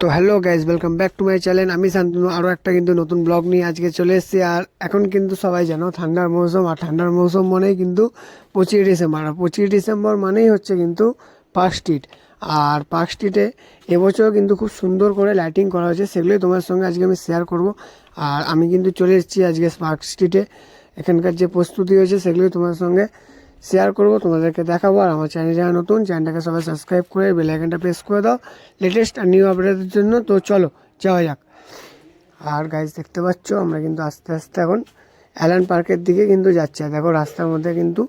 তো hello guys, welcome back to my channel. আমি শান্তনু আরও একটা কিন্তু নতুন ব্লগ নিয়ে আজকে চলে এসেছি। আর এখন কিন্তু সবাই জানো ঠান্ডার মৌসুম, আর ঠান্ডার মৌসুম মানেই কিন্তু 25 ডিসেম্বর। আর 25 ডিসেম্বর মানেই হচ্ছে কিন্তু পার্ক স্ট্রিট। আর পার্ক স্ট্রিটে এবছর কিন্তু খুব সুন্দর করে লাইটিং করা হয়েছে, সেগুলোই তোমার সঙ্গে আজকে আমি শেয়ার করব। আর আমি কিন্তু চলে এসেছি আজকে পার্ক স্ট্রিটে। এখানকার যে প্রস্তুতি হয়েছে সেগুলোই তোমার সঙ্গে শেয়ার করব, তোমাদেরকে দেখাবো। আর আমার চ্যানেল যারা নতুন, চ্যানেলটাকে সবাই সাবস্ক্রাইব করে বেল আইকনটা প্রেস করে দাও লেটেস্ট আর নিউ আপডেটের জন্য। তো চলো যাওয়া যাক। আর গাইজ দেখতে পাচ্ছ আমরা কিন্তু আস্তে আস্তে এখন অ্যালান পার্কের দিকে কিন্তু যাচ্ছি। আর দেখো রাস্তার মধ্যে কিন্তু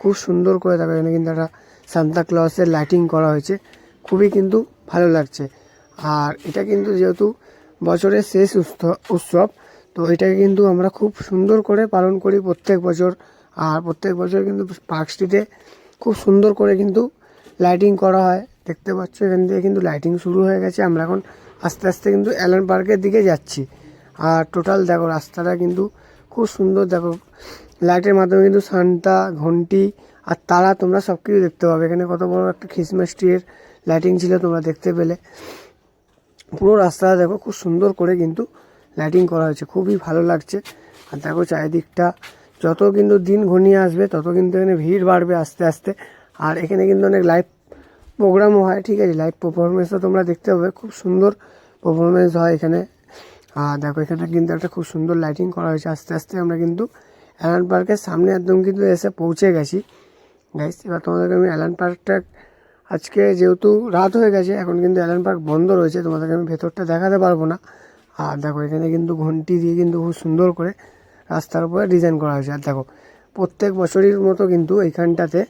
খুব সুন্দর করে দেখো এখানে কিন্তু একটা সান্তা ক্লজের লাইটিং করা হয়েছে, খুবই কিন্তু ভালো লাগছে। আর এটা কিন্তু যেহেতু বছরের শেষ উৎসব, তো এটাকে কিন্তু আমরা খুব সুন্দর করে পালন করি প্রত্যেক বছর। আর প্রত্যেক বছর কিন্তু পার্ক স্ট্রিটে খুব সুন্দর করে কিন্তু লাইটিং করা হয়। দেখতে পাচ্ছ এখান থেকে কিন্তু লাইটিং শুরু হয়ে গেছে। আমরা এখন আস্তে আস্তে কিন্তু অ্যালান পার্কের দিকে যাচ্ছি। আর টোটাল দেখো রাস্তাটা কিন্তু খুব সুন্দর, দেখো লাইটের মাধ্যমে কিন্তু সান্তা, ঘন্টি আর তারা তোমরা সব কিছু দেখতে পাবে। এখানে কত বড় একটা ক্রিসমাস ট্রির লাইটিং ছিল তোমরা দেখতে পেলে। পুরো রাস্তাটা দেখো খুব সুন্দর করে কিন্তু লাইটিং করা হয়েছে, খুবই ভালো লাগছে। আর দেখো চারিদিকটা যত কিন্তু দিন ঘনিয়ে আসবে তত কিন্তু এখানে ভিড় বাড়বে আস্তে আস্তে। আর এখানে কিন্তু অনেক লাইভ প্রোগ্রামও হয়, ঠিক আছে, লাইভ পারফরমেন্সও তোমরা দেখতে পাবে, খুব সুন্দর পারফরমেন্স হয় এখানে। আর দেখো এখানে কিন্তু একটা খুব সুন্দর লাইটিং করা হয়েছে। আস্তে আস্তে আমরা কিন্তু অ্যালান পার্কের সামনে একদম কিন্তু এসে পৌঁছে গেছি গাইস। এবার তোমাদেরকে আমি অ্যালান পার্কটা, আজকে যেহেতু রাত হয়ে গেছে এখন কিন্তু অ্যালান পার্ক বন্ধ রয়েছে, তোমাদেরকে আমি ভেতরটা দেখাতে পারবো না। আর দেখো এখানে কিন্তু ঘন্টি দিয়ে কিন্তু খুব সুন্দর করে রাস্তার উপরে ডিজাইন করা হয়েছে। আর দেখো প্রত্যেক বছরের মতো কিন্তু এইখানটাতে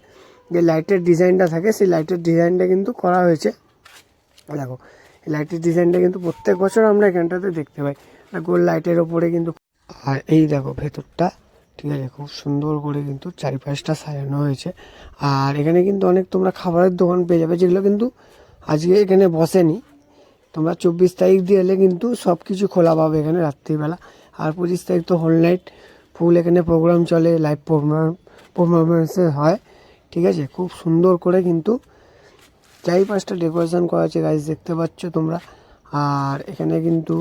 যে লাইটের ডিজাইনটা থাকে সেই লাইটের ডিজাইনটা কিন্তু করা হয়েছে। দেখো এই লাইটের ডিজাইনটা কিন্তু প্রত্যেক বছর আমরা এখানটাতে দেখতে পাই, গোল লাইটের ওপরে কিন্তু। আর এই দেখো ভেতরটা, ঠিক আছে, খুব সুন্দর করে কিন্তু চারিপাশটা সাজানো হয়েছে। আর এখানে কিন্তু অনেক তোমরা খাবারের দোকান পেয়ে যাবে, যেগুলো কিন্তু আজকে এখানে বসেনি। তোমরা 24 তারিখ দিয়ে এলে কিন্তু সব কিছু খোলা পাবে এখানে রাত্রিবেলা। আর 25 তারিখ তো হোল নাইট ফুল এখানে প্রোগ্রাম চলে, লাইভ পারফরমেন্সে হয়, ঠিক আছে। খুব সুন্দর করে কিন্তু চারিপাশটা ডেকোরেশন করা হয়েছে গাইজ, দেখতে পাচ্ছ তোমরা। আর এখানে কিন্তু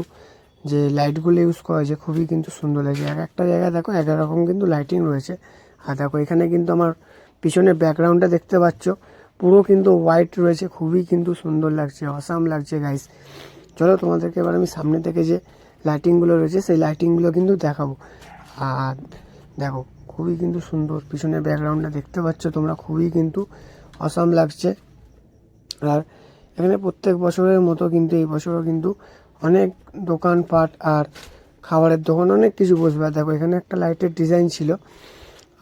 যে লাইটগুলো ইউজ করা হয়েছে খুবই কিন্তু সুন্দর লাগছে। এক একটা জায়গায় দেখো এক এক রকম কিন্তু লাইটিং রয়েছে। আর দেখো এখানে কিন্তু আমার পিছনে ব্যাকগ্রাউন্ডটা দেখতে পাচ্ছ পুরো কিন্তু হোয়াইট রয়েছে, খুবই কিন্তু সুন্দর লাগছে, অসাম লাগছে গাইজ। চলো তোমাদেরকে এবার আমি সামনে থেকে যে লাইটিংগুলো রয়েছে সেই লাইটিংগুলো কিন্তু দেখাবো। আর দেখো খুবই কিন্তু সুন্দর পিছনে ব্যাকগ্রাউন্ডটা দেখতে পাচ্ছ তোমরা, খুবই কিন্তু অসাম লাগছে। আর এখানে প্রত্যেক বছরের মতো কিন্তু এই বছরও কিন্তু অনেক দোকানপাট আর খাবারের দোকান অনেক কিছু বসবে। আর দেখো এখানে একটা লাইটের ডিজাইন ছিল।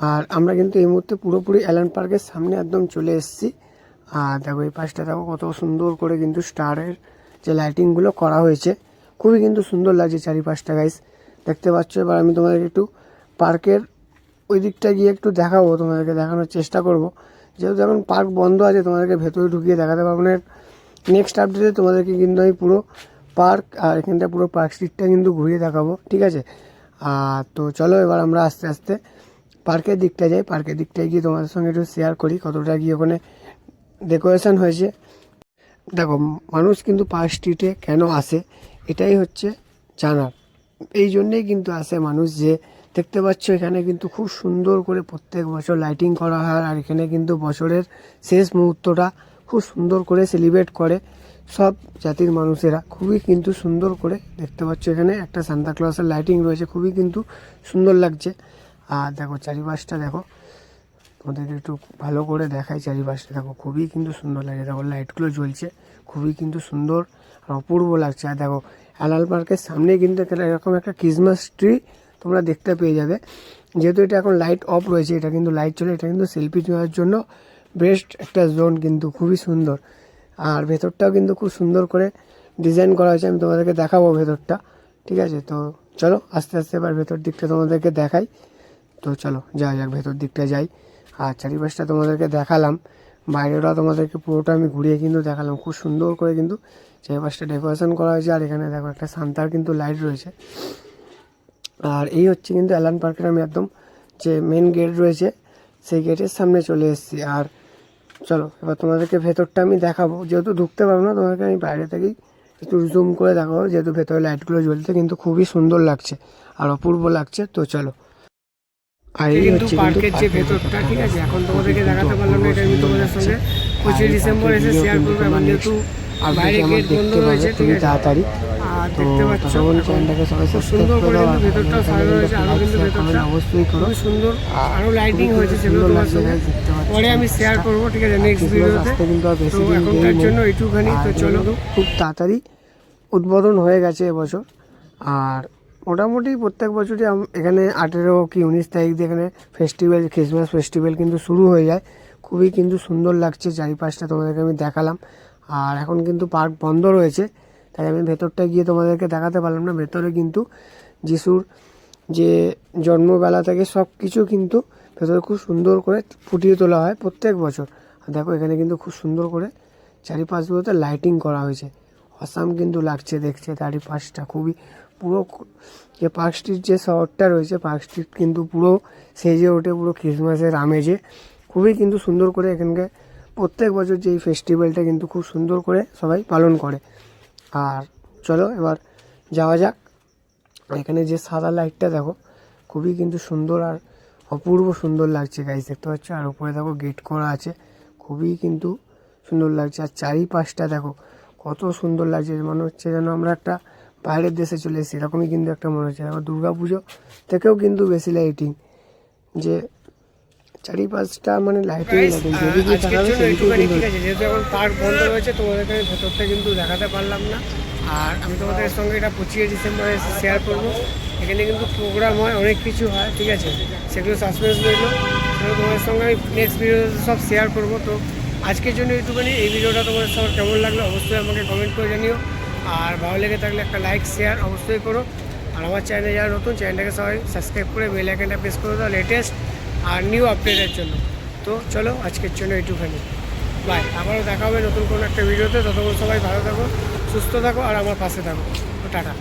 আর আমরা কিন্তু এই মুহূর্তে পুরোপুরি অ্যালান পার্কের সামনে একদম চলে এসেছি। আর দেখো এই পাশটা দেখো কত সুন্দর করে কিন্তু স্টারের যে লাইটিংগুলো করা হয়েছে, খুবই কিন্তু সুন্দর লাগছে চারিপাশটা গাইস, দেখতে পাচ্ছ। এবার আমি তোমাদেরকে একটু পার্কের ওই দিকটা গিয়ে একটু দেখাবো, তোমাদেরকে দেখানোর চেষ্টা করব। যেহেতু এখন পার্ক বন্ধ আছে তোমাদেরকে ভেতরে ঢুকিয়ে দেখাতে পারবো না। নেক্সট আপডেটে তোমাদেরকে কিন্তু আমি পুরো পার্ক আর এখানটা পুরো পার্ক স্ট্রিটটা কিন্তু ঘুরিয়ে দেখাবো, ঠিক আছে। আর তো চলো এবার আমরা আস্তে আস্তে পার্কের দিকটা যাই। পার্কের দিকটায় গিয়ে তোমাদের সঙ্গে একটু শেয়ার করি কতটা গিয়ে ওখানে ডেকোরেশন হয়েছে। দেখো মানুষ কিন্তু পার্ক স্ট্রিটে কেন আসে এটাই হচ্ছে জানার, এই জন্যেই কিন্তু আসে মানুষ। যে দেখতে পাচ্ছ এখানে কিন্তু খুব সুন্দর করে প্রত্যেক বছর লাইটিং করা হয়। আর এখানে কিন্তু বছরের শেষ মুহূর্তটা খুব সুন্দর করে সেলিব্রেট করে সব জাতির মানুষেরা, খুবই কিন্তু সুন্দর করে। দেখতে পাচ্ছ এখানে একটা সান্তা ক্লজের লাইটিং রয়েছে, খুবই কিন্তু সুন্দর লাগছে। আর দেখো চারিপাশটা দেখো, তোমাদেরকে একটু ভালো করে দেখাই চারিপাশটা দেখো, খুবই কিন্তু সুন্দর লাগে। দেখো লাইটগুলো জ্বলছে, খুবই কিন্তু সুন্দর আর অপূর্ব লাগছে। আর দেখো অ্যালান পার্কের সামনে কিন্তু এরকম একটা ক্রিসমাস ট্রি তোমরা দেখতে পেয়ে যাবে। যেহেতু এটা এখন লাইট অফ রয়েছে, এটা কিন্তু লাইট চলে, এটা কিন্তু সেলফি নেওয়ার জন্য বেস্ট একটা জোন, কিন্তু খুবই সুন্দর। আর ভেতরটাও কিন্তু খুব সুন্দর করে ডিজাইন করা হয়েছে, আমি তোমাদেরকে দেখাবো ভেতরটা, ঠিক আছে। তো চলো আস্তে আস্তে এবার ভেতর দিকটা তোমাদেরকে দেখাই। তো চলো যাওয়া যাক, ভেতর দিকটা যাই। আর চারিপাশটা তোমাদেরকে দেখালাম, বাইরেটা তোমাদেরকে পুরোটা আমি ঘুরিয়ে কিন্তু দেখালাম। খুব সুন্দর করে কিন্তু চারিপাশটা ডেকোরেশন করা হয়েছে। আর এখানে দেখো একটা সান্তার কিন্তু লাইট রয়েছে। আর এই হচ্ছে কিন্তু অ্যালান পার্কের আমি একদম যে মেন গেট রয়েছে সেই গেটের সামনে চলে এসেছি। আর চলো এবার তোমাদেরকে ভেতরটা আমি দেখাবো, যেহেতু ঢুকতে পারবো না তোমাদেরকে আমি বাইরে থেকেই একটু জুম করে দেখো, যেহেতু ভেতরে লাইটগুলো জ্বলছে কিন্তু খুবই সুন্দর লাগছে আর অপূর্ব লাগছে। তো চলো, আর এই হচ্ছে পার্কের যে ভেতরটা, ঠিক আছে, এখন তোমাদেরকে দেখাতে পারলাম না, এটা আমি তোমাদের সঙ্গে 25 ডিসেম্বর এসে শেয়ার করবো। এখন যেহেতু বাইরে গেট বন্ধ রয়েছে, ঠিক আছে, তাড়াতাড়ি আর দেখতে পাচ্ছ চ্যানেলটাকে সবাই খুব সুন্দর করে কিন্তু ভেতরটাও সাজানো হয়েছে, আরও কিন্তু ভেতরটা অবশ্যই করো। খুবই সুন্দর, আরও লাইটিং হয়েছে, সেগুলো তোমার সঙ্গে পরে আমি শেয়ার করবো, ঠিক আছে, নেক্সট ভিডিওতে। কিন্তু আর বেশি তো দিন এখনকার দেরি নেই। জন্য এইটুখানি। তো চলো, খুব তাড়াতাড়ি উদ্বোধন হয়ে গেছে এবছর। আর মোটামুটি প্রত্যেক বছরই এখানে 18 কি 19 তারিখ দিয়ে এখানে ফেস্টিভ্যাল, ক্রিসমাস ফেস্টিভ্যাল কিন্তু শুরু হয়ে যায়। খুবই কিন্তু সুন্দর লাগছে চারিপাশটা, তোমাদেরকে আমি দেখালাম। আর এখন কিন্তু পার্ক বন্ধ রয়েছে, তাই আমি ভেতরটা গিয়ে তোমাদেরকে দেখাতে পারলাম না। ভেতরে কিন্তু যিশুর যে জন্মবেলা থেকে সব কিছু কিন্তু ভেতরে খুব সুন্দর করে ফুটিয়ে তোলা হয় প্রত্যেক বছর। আর দেখো এখানে কিন্তু খুব সুন্দর করে চারিপাশগুলোতে লাইটিং করা হয়েছে, অসাম কিন্তু লাগছে দেখছে চারিপাশটা। খুবই পুরো যে পার্ক স্ট্রিট যে শহরটা রয়েছে, পার্ক স্ট্রিট কিন্তু পুরো সেজে ওঠে পুরো ক্রিসমাসের আমেজে। খুবই কিন্তু সুন্দর করে এখানকার প্রত্যেক বছর যে এই ফেস্টিভ্যালটা কিন্তু খুব সুন্দর করে সবাই পালন করে। আর চলো এবার যাওয়া যাক। এখানে যে সাদা লাইটটা দেখো, খুবই কিন্তু সুন্দর আর অপূর্ব সুন্দর লাগছে গাইস, দেখতে পাচ্ছ। আর উপরে দেখো গেট করা আছে, খুবই কিন্তু সুন্দর লাগছে। আর চারিপাশটা দেখো কত সুন্দর লাগছে, মনে হচ্ছে যেন আমরা একটা বাইরের দেশে চলে এসেছি, এরকমই কিন্তু একটা মনে হচ্ছে। দেখো দুর্গা পুজো থেকেও কিন্তু বেশি লাইটিং, যে চারিপাশটা মানে লাইটিং লাইটিং, যেদিকে তাকাবে সেদিকে কিন্তু। ঠিক আছে, যেহেতু এখন পার্ক বন্ধ রয়েছে, তোমাদেরকে আমি ভেতরটা কিন্তু দেখাতে পারলাম না। আর আমি তোমাদের সঙ্গে এটা 25 ডিসেম্বরে এসে শেয়ার করবো। এখানে কিন্তু প্রোগ্রাম হয়, অনেক কিছু হয়, ঠিক আছে, সেগুলো সাসপেন্স রইল, সেগুলো তোমাদের সঙ্গে আমি নেক্সট ভিডিওতে সব শেয়ার করবো। তো আজকের জন্য এইটুকুনি। এই ভিডিওটা তোমাদের সবার কেমন লাগলো অবশ্যই আমাকে কমেন্ট করে জানিও। আর ভালো লেগে থাকলে একটা লাইক শেয়ার অবশ্যই করো। আর আমার চ্যানেলে যারা নতুন, চ্যানেলটাকে সবাই সাবস্ক্রাইব করে বেল আইকনটা প্রেস করে দাও লেটেস্ট আর নিউ আপডেটের জন্য। তো চলো আজকের জন্য এইটুখানি, বাই। আবারও দেখা হবে নতুন কোনো একটা ভিডিওতে। ততক্ষণ সবাই ভালো থাকো, সুস্থ থাকো আর আমার পাশে থাকো। তো টাটা।